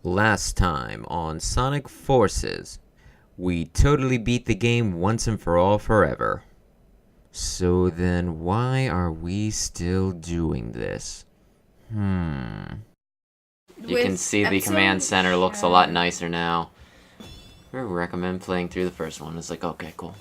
Last time on Sonic Forces, we totally beat the game once and for all forever. So then why are we still doing this? You can see the command center looks a lot nicer now. I recommend playing through the first one. It's like, okay, cool.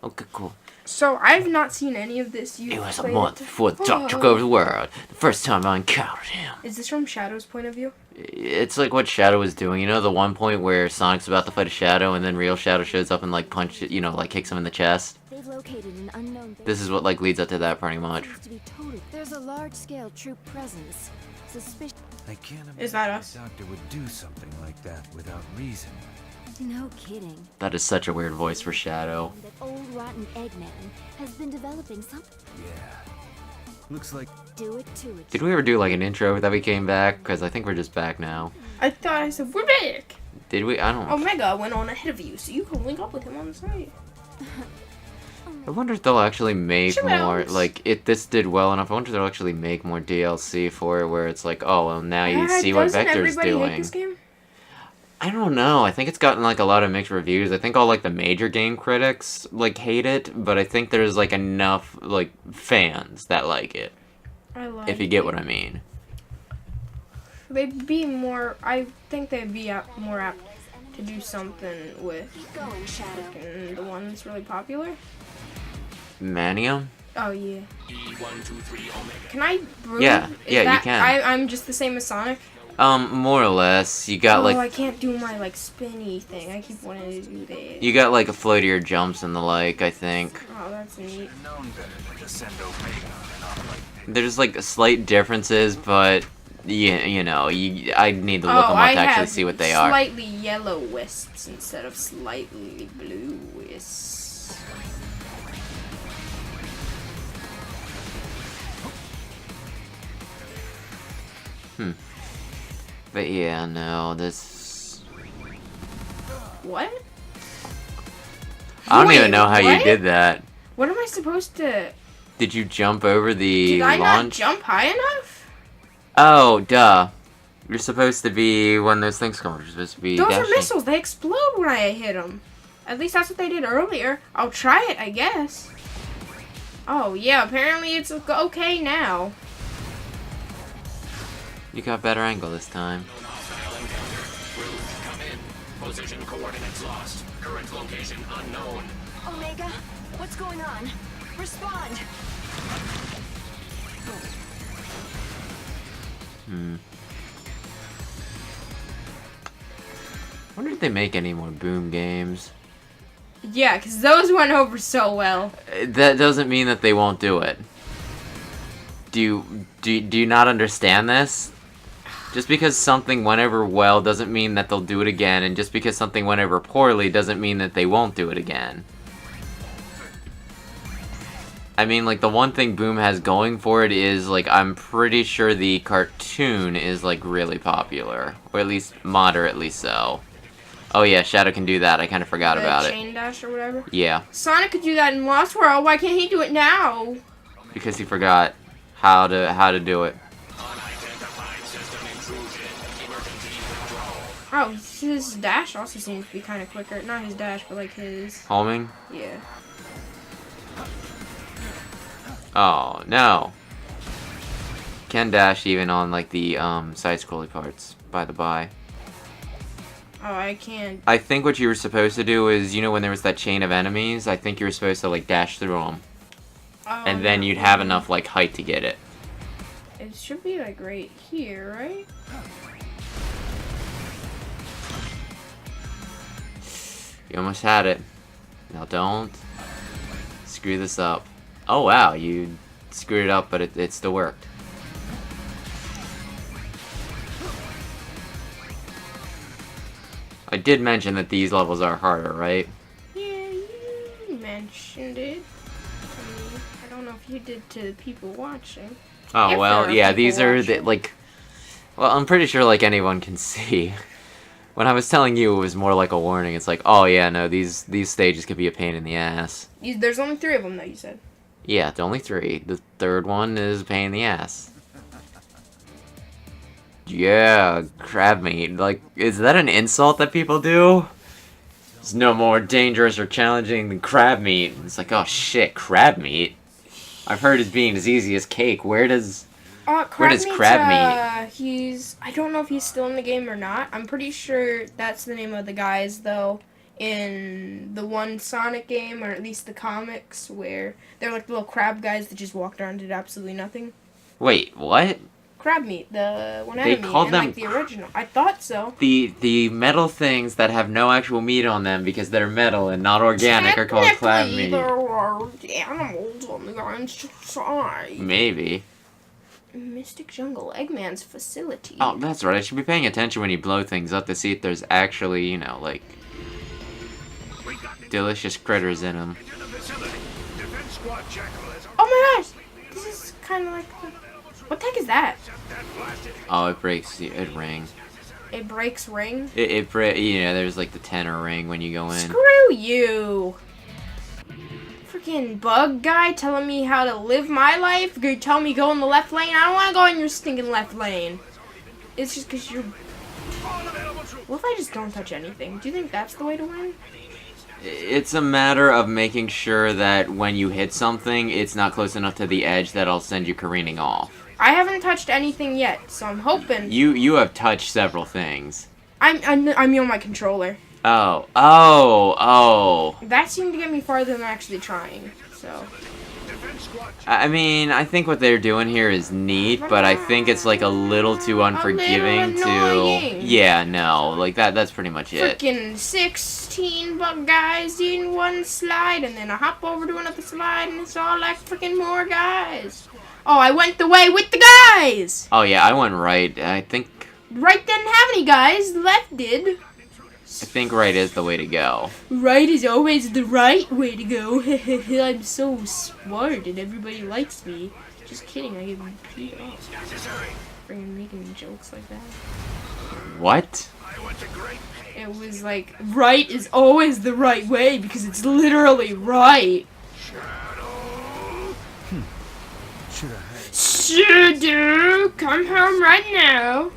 Okay, cool. So I've not seen any of this. It was a month before the Doc took over the world. The first time I encountered him. Is this from Shadow's point of view? It's like what Shadow was doing. You know the one point where Sonic's about to fight a Shadow and then real Shadow shows up and like punch it, like kicks him in the chest? They've located an unknown base. This is what like leads up to that pretty much. There's a large-scale troop presence. Suspicion. I can't imagine Is that us? the doctor would do something like that without reason. No kidding. That is such a weird voice for Shadow. That old rotten Eggman has been developing something. Yeah. Looks like Do it to it. Did we ever do like an intro that we came back? Because I think we're just back now. I thought I said we're back. Did we? I don't know. Omega went on ahead of you, so you can link up with him on the site. I wonder if they'll actually make Sure more, else. like, if this did well enough, I wonder if they'll actually make more DLC for it, where it's like, oh, well, now you see what Doesn't Vector's everybody hate doing. this game? I don't know, I think it's gotten, like, a lot of mixed reviews. I think all, like, the major game critics, like, hate it, but I think there's, like, enough, like, fans that like it, I like if you get what I mean. They'd be more. I think they'd be more apt to do something with Keep going, Shadow. the one that's really popular. Manium? Oh yeah. Can I brew? Yeah, Is yeah, you that, can. I'm just the same as Sonic. More or less. You got, Oh, like, I can't do my like spinny thing. I keep wanting to do that. you got, like, a floatier jumps and the like, I think. Oh, that's neat. known better to send Omega and not like There's like slight differences, but I need to look them up I to actually have see what they are. slightly yellow wisps instead of slightly blue wisps. But yeah, no, this. What? I don't Wait, even know how you what? did that. What am I supposed to? Did you jump over the Did I not launch? jump high enough? Oh, duh. You're supposed to be when those things come. You're supposed to be. Those are dashing. missiles. They explode when I hit them. At least that's what they did earlier. I'll try it, I guess. Oh yeah, apparently it's okay now. You got better angle this time. Position coordinates lost. Current location unknown. Omega, what's going on? Respond. I wonder if they make any more Boom games. Yeah, because those went over so well. That doesn't mean that they won't do it. Do you not understand this? Just because something went over well doesn't mean that they'll do it again, and just because something went over poorly doesn't mean that they won't do it again. I mean, like, the one thing Boom has going for it is, like, I'm pretty sure the cartoon is, like, really popular. Or at least moderately so. Oh yeah, Shadow can do that. I kind of forgot about it. Chain dash or whatever. Yeah, Sonic could do that in Lost World. Why can't he do it now? because he forgot how to do it. Unidentified system intrusion. Emergency withdrawal. Oh, his dash also seems to be kind of quicker. Not his dash, but like his. Homing? Yeah. Oh, no. Can dash even on, like, the, side-scrolly parts, by the by. Oh, I can't. I think what you were supposed to do is, when there was that chain of enemies, I think you were supposed to, like, dash through them. Oh, And then no. you'd have enough, like, height to get it. It should be like right here, right? You almost had it. Now don't screw this up. Oh, wow, you screwed it up, but it still worked. I did mention that these levels are harder, right? Yeah, you mentioned it. I don't know if you did to the people watching. Oh, If well, there are yeah, people these are, the, watching. like... Well, I'm pretty sure, like, anyone can see. When I was telling you, it was more like a warning. It's like, oh, yeah, no, these stages could be a pain in the ass. There's only 3 of them, though, you said. Yeah, it's only 3. The third one is a pain in the ass. Yeah, crab meat. Like, is that an insult that people do? It's no more dangerous or challenging than crab meat. It's like, oh shit, crab meat? I've heard it's being as easy as cake. Where does crab meat? I don't know if he's still in the game or not. I'm pretty sure that's the name of the guys, though, in the one Sonic game, or at least the comics, where they're like little crab guys that just walked around and did absolutely nothing. Wait, what? Crab meat, the one They enemy, called and them like the original. I thought so. The metal things that have no actual meat on them because they're metal and not organic are called crab Technically, meat. there are animals on the guy's side. Maybe. Mystic Jungle, Eggman's facility. Oh, that's right. I should be paying attention when you blow things up to see if there's actually, you know, like, delicious critters in them. Enter the facility. Defense squad Jackal has Oh my gosh! This is kind of like... What the heck is that? that blasted. Oh, it breaks the ring. It breaks ring? You know, there's like the tenor ring when you go in. Screw you! Freaking bug guy telling me how to live my life? You tell me go in the left lane? I don't want to go in your stinking left lane. It's just because you're... What if I just don't touch anything? Do you think that's the way to win? It's a matter of making sure that when you hit something, it's not close enough to the edge that'll send you careening off. I haven't touched anything yet, so I'm hoping. You have touched several things. I'm on my controller. Oh. That seemed to get me farther than actually trying, so... I mean, I think what they're doing here is neat, but I think it's like a little too unforgiving to... annoying. Yeah, no, like that's pretty much it. Freaking 16 bug guys in one slide, and then I hop over to another slide, and it's all like freaking more guys. Oh, I went the way with the guys! Oh yeah, I went right. I think Right didn't have any guys, the left did. right is the way to go. Right is always the right way to go. I'm so smart and everybody likes me. Just kidding, I get beat off. Freaking making jokes like that. What? It was like, right is always the right way because it's literally right. Shurdao, come home right now.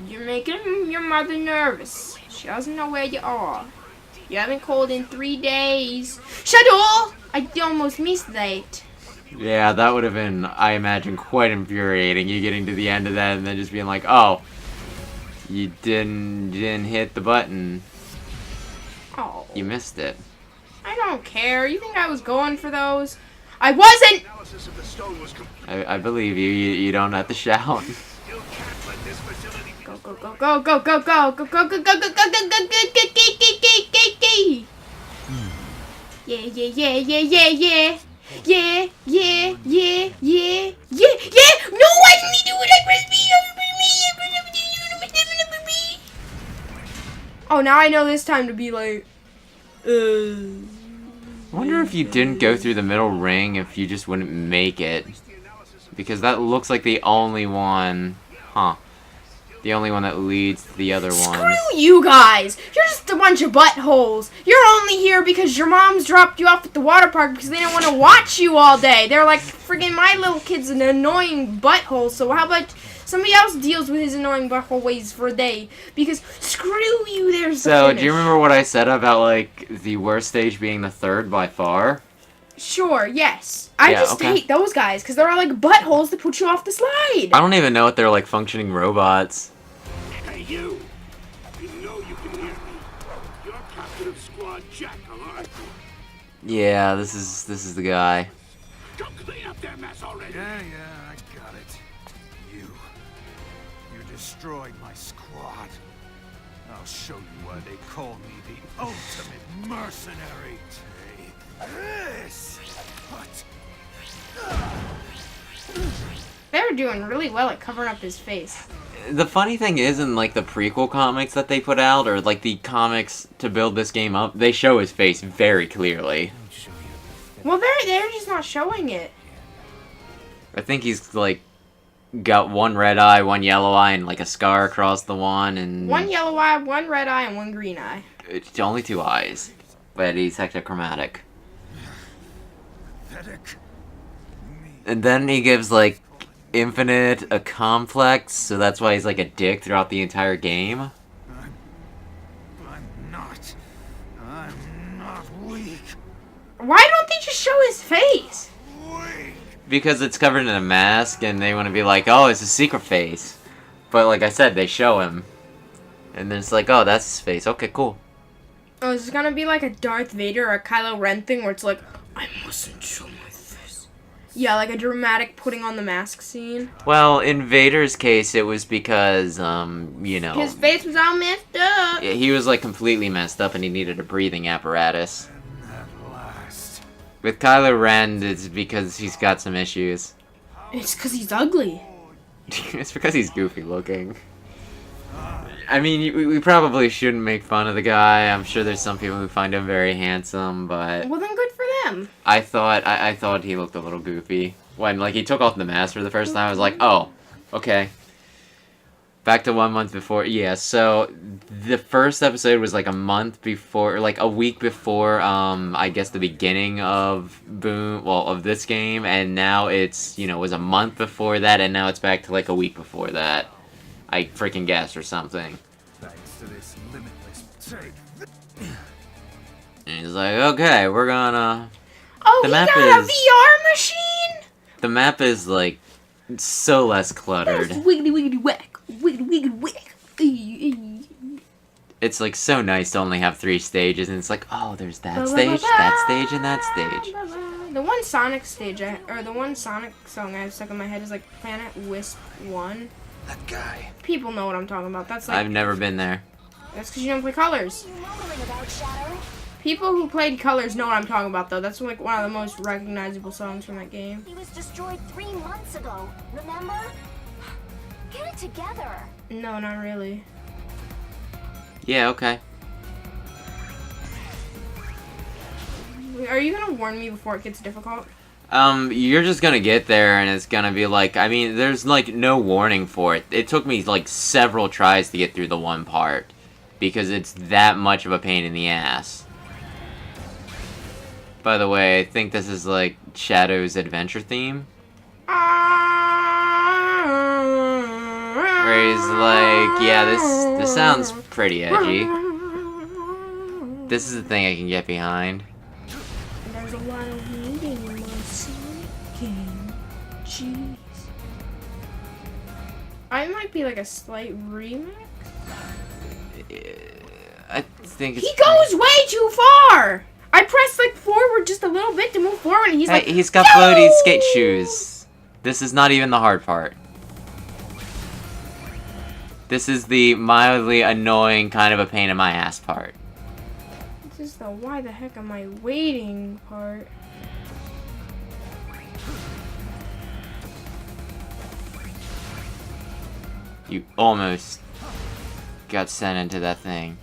You're making your mother nervous. She doesn't know where you are. You haven't called in 3 days. Shurdao! I almost missed that. Yeah, that would have been, I imagine, quite infuriating. You getting to the end of that and then just being like, oh, you didn't hit the button. Oh. You missed it. I don't care. You think I was going for those? I wasn't! I believe you. You don't have to shout. Go, go, go, go, go, go, go, go, go, go, go, go, go, go, go, go, go. Yeah, yeah, yeah, yeah, yeah, yeah. Yeah, yeah, yeah, yeah, yeah, yeah! No, why didn't he do it? I pressed B. Oh, now I know this time to be like, I wonder if you didn't go through the middle ring, if you just wouldn't make it. Because that looks like the only one... Huh. The only one that leads to the other ones. Screw you guys! You're just a bunch of buttholes. You're only here because your moms dropped you off at the water park because they didn't want to watch you all day. They're like, friggin' my little kid's an annoying butthole, so how about somebody else deals with his annoying butthole ways for a day? Because screw you, there's the So, finish. do you remember what I said about, like, the worst stage being the third by far? Sure, yes. I Yeah, just okay. hate those guys because they're all like buttholes that put you off the slide. I don't even know if they're, like, functioning robots. Hey, you! You know you can hear me. You're captain of squad Jackal, aren't you? Yeah, this is the guy. Go clean up their mess already. Yeah, I got it. You destroyed my squad. I'll show you why they call me the ultimate mercenary. Take this. What? They're doing really well at covering up his face. The funny thing is, in, like, the prequel comics that they put out, or, like, the comics to build this game up, they show his face very clearly. Well, they're just not showing it. I think he's, like, got one red eye, one yellow eye, and, like, a scar across the one, and... One yellow eye, one red eye, and one green eye. It's only 2 eyes. But he's hectochromatic. Pathetic. And then he gives, like, infinite, a complex, so that's why he's like a dick throughout the entire game. I'm not. I'm not weak. Why don't they just show his face? Weak. Because it's covered in a mask, and they want to be like, oh, it's a secret face. But like I said, they show him. And then it's like, oh, that's his face. Okay, cool. Oh, is it gonna be like a Darth Vader or a Kylo Ren thing where it's like, I mustn't show my face? Yeah, like a dramatic putting on the mask scene. Well, in Vader's case, it was because, you know... His face was all messed up. he was like completely messed up and he needed a breathing apparatus. At last. With Kylo Ren, it's because he's got some issues. It's because he's ugly. It's because he's goofy looking. I mean, we probably shouldn't make fun of the guy. I'm sure there's some people who find him very handsome, but Well, then good for them. I thought he looked a little goofy when like he took off the mask for the first time. I was like, oh, okay. Back to 1 month before. Yeah, so the first episode was like a month before, or like a week before, I guess the beginning of of this game, and now it's, you know, it was a month before that, and now it's back to like a week before that. I freaking guessed or something. Thanks to this limitless take. And he's like, okay, we're gonna... Oh, The he map got a is- VR machine? The map is like so less cluttered. Wiggity wiggity whack. Wiggity wiggity whack. It's like so nice to only have 3 stages, and it's like, oh, there's that stage, that stage, and that stage. The one Sonic stage, or the one Sonic song I have stuck in my head is like Planet Wisp 1. That guy. People know what I'm talking about. That's like, I've never been there. that's because you don't play Colors. You mumbling about, Shadow? People who played Colors know what I'm talking about, though. That's like one of the most recognizable songs from that game. He was destroyed 3 months ago, remember? Get it together. No, not really. Yeah, okay. Are you gonna warn me before it gets difficult? You're just gonna get there, and it's gonna be like, I mean, there's like no warning for it. It took me like several tries to get through the one part, because it's that much of a pain in the ass. By the way, I think this is like Shadow's adventure theme. Where he's like, yeah, this sounds pretty edgy. This is the thing I can get behind. There's a lot of reading in my Sonic game. Jeez. I might be like a slight remix. I think it's... He goes way too far! I pressed like forward just a little bit to move forward and he's Hey, like, he's got "No!" floaty skate shoes. This is not even the hard part. This is the mildly annoying kind of a pain in my ass part. This is the why the heck am I waiting part. You almost got sent into that thing.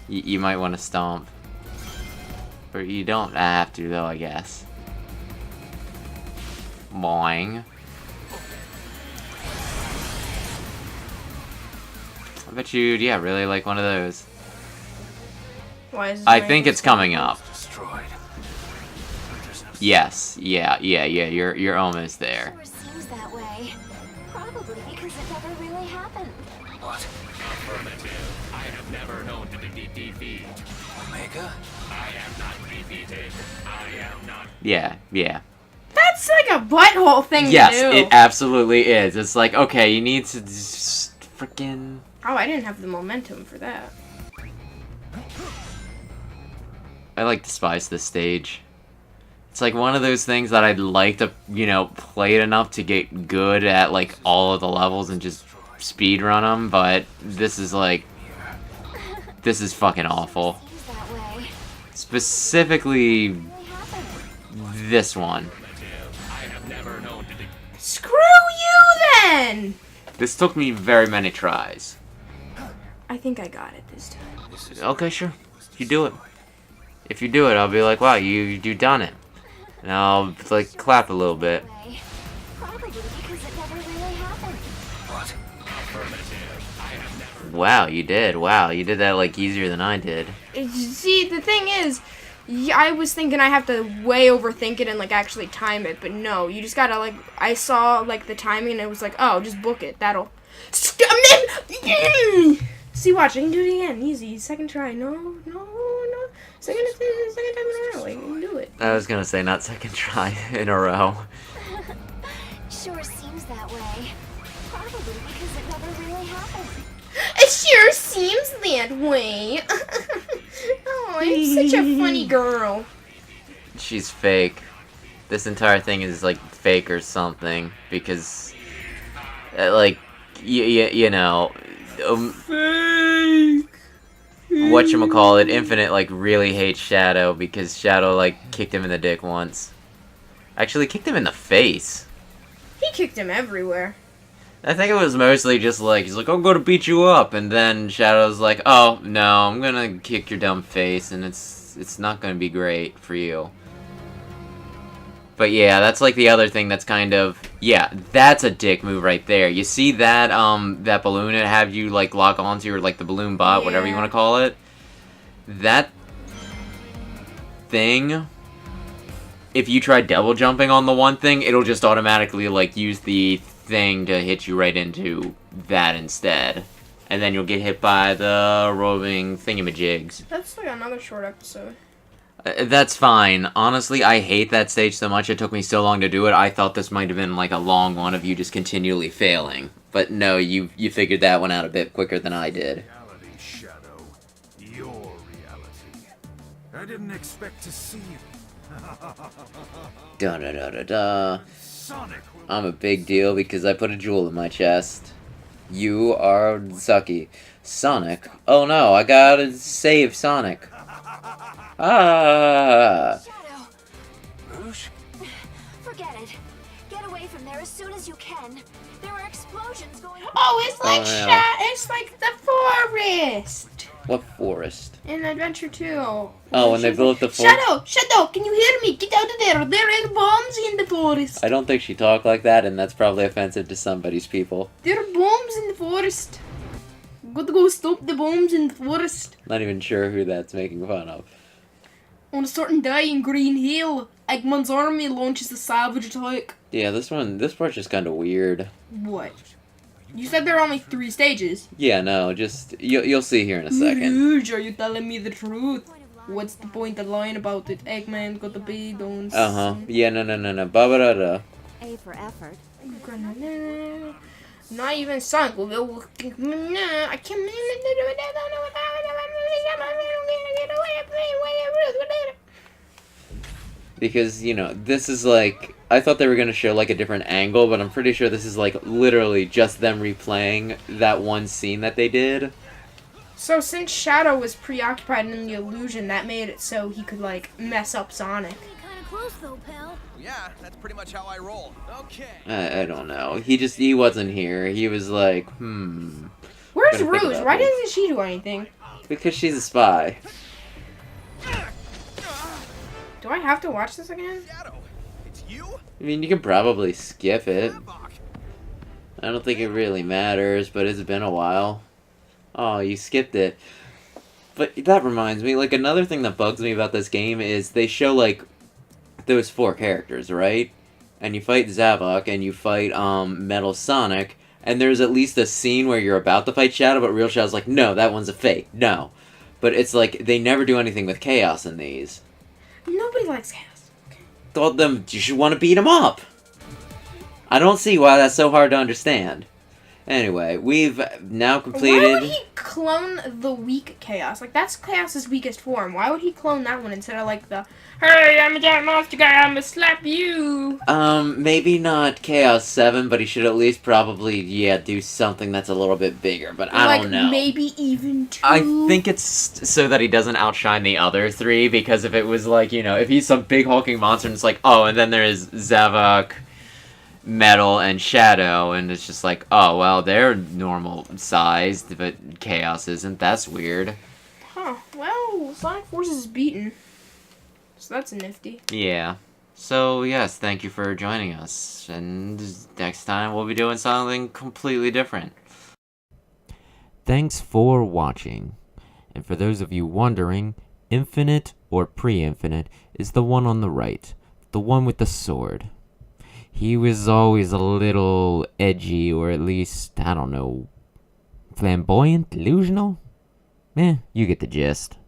You might want to stomp. Or you don't have to, though, I guess. Boing. I bet you'd, yeah, really like one of those. Why is this I my think it's coming up. Destroyed. Yes, yeah, you're almost there. Sure seems that way. Probably because it never really happened. What? Affirmative. I have never known to be defeated. Omega? I am not defeated. I am not. Yeah. That's like a butthole thing Yes, to do. it absolutely is. It's like, okay, you need to just freaking... Oh, I didn't have the momentum for that. I like despise this stage. It's like one of those things that I'd like to, you know, play it enough to get good at like all of the levels and just speed run them, but this is like, this is fucking awful. Seems that way. Specifically, Really happened. this one. I have never known to be. Screw you then! This took me very many tries. I think I got it this time. Okay, sure. You do it. If you do it, I'll be like, wow, you done it. And I'll like clap a little bit. Way. Probably because it never really happened. What? Affirmative. I have never. Wow, you did. Wow, you did that like easier than I did. See, the thing is, Yeah, I was thinking I have to way overthink it and like actually time it, but no, you just gotta like. I saw like the timing and it was like, oh, just book it. That'll. See, watch. I can do it again. Easy. Second try. No. Second time in a row. I can do it. I was gonna say not second try in a row. Sure seems that way. Probably because it never really happened. It sure seems that way. Oh, I'm such a funny girl. She's fake. This entire thing is like fake or something because, like, you know, Fake. whatchamacallit, Infinite like really hates Shadow because Shadow like kicked him in the dick once. Actually, kicked him in the face. He kicked him everywhere. I think it was mostly just like, he's like, I'm gonna beat you up, and then Shadow's like, oh, no, I'm gonna kick your dumb face, and it's not gonna be great for you. But yeah, that's like the other thing that's kind of, yeah, that's a dick move right there. You see that, that balloon it have you, like, lock onto, or like the balloon bot, whatever you Yeah. want to call it? That thing, if you try double jumping on the one thing, it'll just automatically, like, use the thing to hit you right into that instead. And then you'll get hit by the roving thingamajigs. That's like another short episode. That's fine. Honestly, I hate that stage so much it took me so long to do it. I thought this might have been like a long one of you just continually failing. But no, you figured that one out a bit quicker than I did. Reality, Shadow. Your reality. I didn't expect to see you. Da da da da da. Sonic will I'm a big deal because I put a jewel in my chest. You are sucky. Sonic? Oh no, I gotta save Sonic. Ah! Shadow, Rouge? forget it. Get away from there as soon as you can. There are explosions going on. Oh, it's like Oh, yeah. it's like the forest What forest? in Adventure 2. Oh, when they built the forest? Shadow, can you hear me? Get out of there. There are bombs in the forest. I don't think she talked like that, and that's probably offensive to somebody's people. There are bombs in the forest. Gotta go stop the bombs in the forest. Not even sure who that's making fun of. On a certain day in Green Hill, Eggman's army launches a savage attack. Yeah, this part's just kind of weird. What? You said there are only 3 stages. Yeah, no, just you'll see here in a second. Rouge, are you telling me the truth? What's the point of lying about it? Eggman got the big bones. Yeah, no. Ba-ba-da-da. A for effort. Not even Sonic will go. I can't. Because, you know, this is like, I thought they were going to show like a different angle, but I'm pretty sure this is like literally just them replaying that one scene that they did. So since Shadow was preoccupied in the illusion, that made it so he could like mess up Sonic. Kind of close though, pal. Yeah, that's pretty much how I roll. Okay. I don't know. He wasn't here. He was like, Where's Gotta think Rouge? about Why this. doesn't she do anything? Because she's a spy. Do I have to watch this again? Shadow, it's you? I mean, you can probably skip it. Havoc. I don't think it really matters, but it's been a while. Oh, you skipped it. But that reminds me, like, another thing that bugs me about this game is they show, like, those 4 characters, right? And you fight Zavok, and you fight, Metal Sonic, and there's at least a scene where you're about to fight Shadow, but Real Shadow's like, no, that one's a fake, no. But it's like, they never do anything with Chaos in these. Nobody likes Chaos. Told them, you should want to beat him up! I don't see why that's so hard to understand. Anyway, we've now completed... Why would he clone the weak Chaos? Like, that's Chaos's weakest form. Why would he clone that one instead of, like, the, hey, I'm a giant monster guy, I'm gonna slap you? Maybe not Chaos 7, but he should at least probably, yeah, do something that's a little bit bigger, but I don't know. Maybe even 2? I think it's so that he doesn't outshine the other 3, because if it was like, you know, if he's some big hulking monster and it's like, oh, and then there's Zavok, Metal, and Shadow, and it's just like, oh, well, they're normal sized, but Chaos isn't. That's weird. Huh. Well, Sonic Forces is beaten. So that's nifty. Yeah. So, yes, thank you for joining us, and next time we'll be doing something completely different. Thanks for watching. And for those of you wondering, Infinite or pre-infinite, is the one on the right, the one with the sword. He was always a little edgy, or at least, I don't know, flamboyant, delusional? You get the gist.